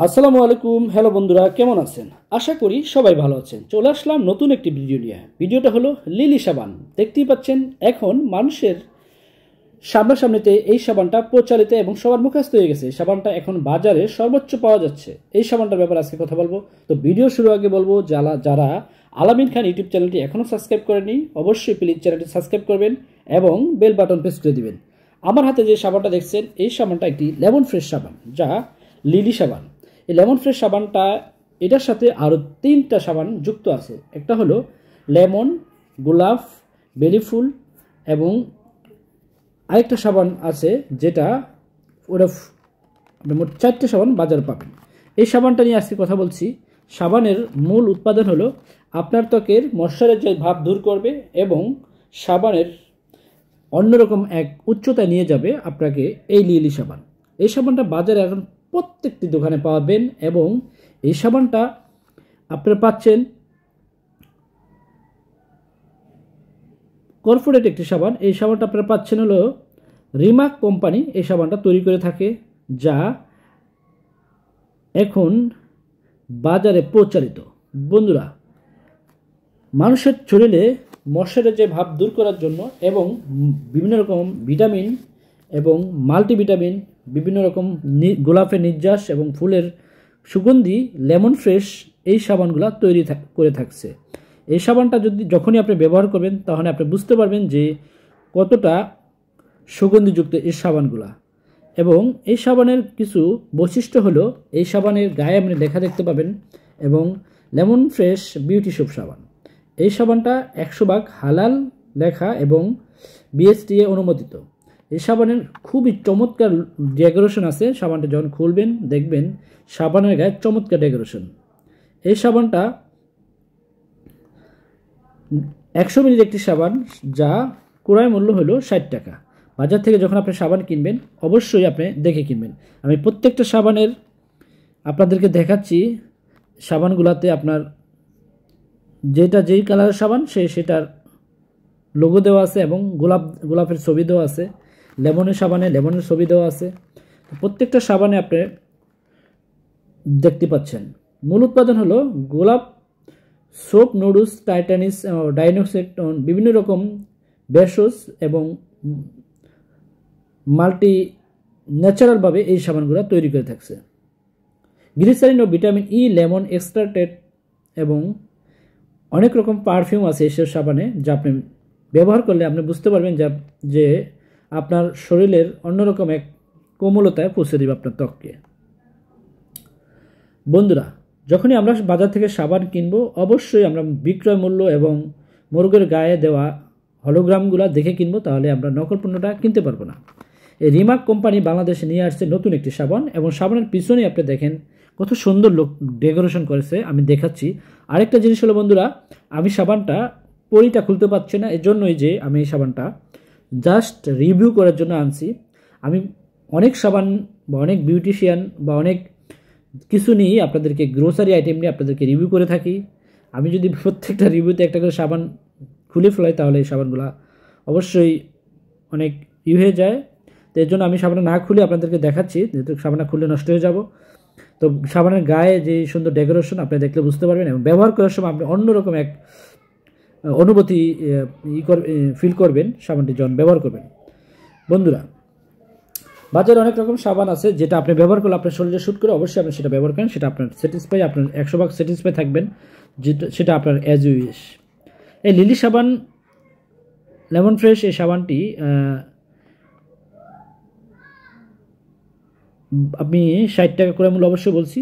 আসসালামু আলাইকুম। হ্যালো বন্ধুরা, কেমন আছেন? আশা করি সবাই ভালো আছেন। চলে আসলাম নতুন একটি ভিডিও নিয়ে। ভিডিওটা হলো লিলি সাবান। দেখতেই পাচ্ছেন এখন মানুষের সামনাসামনিতে এই সাবানটা প্রচলিত এবং সবার মুখস্থ হয়ে গেছে। সাবানটা এখন বাজারে সর্বোচ্চ পাওয়া যাচ্ছে। এই সাবানটার ব্যাপারে আজকে কথা বলবো। তো ভিডিও শুরু আগে বলবো, যারা আলামিন খান ইউটিউব চ্যানেলটি এখনও সাবস্ক্রাইব করেনি অবশ্যই প্লিজ চ্যানেলটি সাবস্ক্রাইব করবেন এবং বেল বাটন প্রেস করে দিবেন। আমার হাতে যে সাবানটা দেখছেন এই সাবানটা একটি লেমন ফ্রেশ সাবান, যা লিলি সাবান। এই লেমন ফ্রেশ সাবানটা এটার সাথে আরও 3টা সাবান যুক্ত আছে। একটা হলো লেমন, গোলাপ, বেলি ফুল এবং আরেকটা সাবান আছে যেটা ওটা মোট 4টে সাবান বাজারে পাবেন। এই সাবানটা নিয়ে আজকে কথা বলছি। সাবানের মূল উৎপাদন হলো আপনার ত্বকের ময়শ্চারাইজার ভাব দূর করবে এবং সাবানের অন্যরকম এক উচ্চতায় নিয়ে যাবে আপনাকে এই লিলি সাবান। এই সাবানটা বাজারে এখন প্রত্যেকটি দোকানে পাবেন এবং এই সাবানটা আপনারা পাচ্ছেন কর্পোরেট একটি সাবান। এই সাবানটা আপনারা পাচ্ছেন হলো রিমাক কোম্পানি এই সাবানটা তৈরি করে থাকে, যা এখন বাজারে প্রচারিত। বন্ধুরা, মানুষের শরীরে ময়শ্চারাইজার ভাব দূর করার জন্য এবং বিভিন্ন রকম ভিটামিন এবং মাল্টিভিটামিন, বিভিন্ন রকম গোলাপের নির্যাস এবং ফুলের সুগন্ধি লেমন ফ্রেশ এই সাবানগুলো তৈরি করে থাকছে। এই সাবানটা যখনই আপনি ব্যবহার করবেন তাহলে আপনি বুঝতে পারবেন যে কতটা সুগন্ধিযুক্ত এই সাবানগুলা। এবং এই সাবানের কিছু বৈশিষ্ট্য হলো এই সাবানের গায়ে আপনি লেখা দেখতে পাবেন এবং লেমন ফ্রেশ বিউটি সোপ সাবান। এই সাবানটা 100% হালাল লেখা এবং বিএসটিএ অনুমোদিত। এই সাবানের খুবই চমৎকার ডেকোরেশন আছে। সাবানটা যখন খুলবেন দেখবেন সাবানের গায়ে চমৎকার ডেকোরেশন। এই সাবানটা 100 মিলির একটি সাবান, যা ক্রয় মূল্য হলো 60 টাকা। বাজার থেকে যখন আপনি সাবান কিনবেন অবশ্যই আপনি দেখে কিনবেন। আমি প্রত্যেকটা সাবানের আপনাদেরকে দেখাচ্ছি। সাবানগুলোতে আপনার যেই কালারের সাবান সেটার লোগো দেওয়া আছে এবং গোলাপের ছবি দেওয়া আছে। লেমনের সাবানে লেমনের ছবি দেওয়া আছে। প্রত্যেকটা সাবানে আপনি দেখতে পাচ্ছেন। মূল উৎপাদন হলো গোলাপ, সোপ, নুডলস, টাইটানিস, ডাইনোসেক্টন, বিভিন্ন রকম ভেষজ এবং মাল্টি ন্যাচারালভাবে এই সাবানগুলো তৈরি করে থাকছে। গ্লিসারিন ও ভিটামিন ই, লেমন এক্সট্রাক্টেড এবং অনেক রকম পারফিউম আছে এইসব সাবানে, যা আপনি ব্যবহার করলে আপনি বুঝতে পারবেন যে আপনার শরীরের অন্যরকম এক কোমলতায় পৌঁছে দেবে আপনার ত্বককে। বন্ধুরা, যখনই আমরা বাজার থেকে সাবান কিনবো অবশ্যই আমরা বিক্রয় মূল্য এবং মোরগের গায়ে দেওয়া হলোগ্রামগুলো দেখে কিনবো, তাহলে আমরা নকল পণ্যটা কিনতে পারবো না। এই রিমাক কোম্পানি বাংলাদেশে নিয়ে আসছে নতুন একটি সাবান এবং সাবানের পিছনে আপনি দেখেন কত সুন্দর ডেকোরেশন করেছে। আমি দেখাচ্ছি। আরেকটা জিনিস হলো বন্ধুরা, আমি সাবানটা পরিটা খুলতে পারছি না, এজন্যই যে আমি এই সাবানটা জাস্ট রিভিউ করার জন্য আনছি। আমি অনেক সাবান বা অনেক বিউটিশিয়ান বা অনেক কিছু নিয়ে আপনাদেরকে গ্রোসারি আইটেম নিয়ে আপনাদেরকে রিভিউ করে থাকি। আমি যদি প্রত্যেকটা রিভিউতে একটা করে সাবান খুলে ফেলাই তাহলে এই সাবানগুলো অবশ্যই অনেক হয়ে যায়। তো এর জন্য আমি সাবানটা না খুলে আপনাদেরকে দেখাচ্ছি, যেহেতু সাবানটা খুলে নষ্ট হয়ে যাব। তো সাবানের গায়ে যে সুন্দর ডেকোরেশন আপনি দেখলে বুঝতে পারবেন এবং ব্যবহার করার সময় আপনি অন্যরকম এক অনুভূতি ফিল করবেন সাবানটি যখন ব্যবহার করবেন। বন্ধুরা, বাজারে অনেক রকম সাবান আছে যেটা আপনি ব্যবহার করলে আপনার শরীরে শ্যুট করে অবশ্যই আপনি সেটা ব্যবহার করেন, সেটা আপনার স্যাটিসফাই, আপনার 100% স্যাটিসফাই থাকবেন, সেটা আপনার অ্যাজ ইউ উইশ। এই লিলি সাবান লেমন ফ্রেশ এই সাবানটি আপনি 60 টাকা করে মূল্য অবশ্যই বলছি,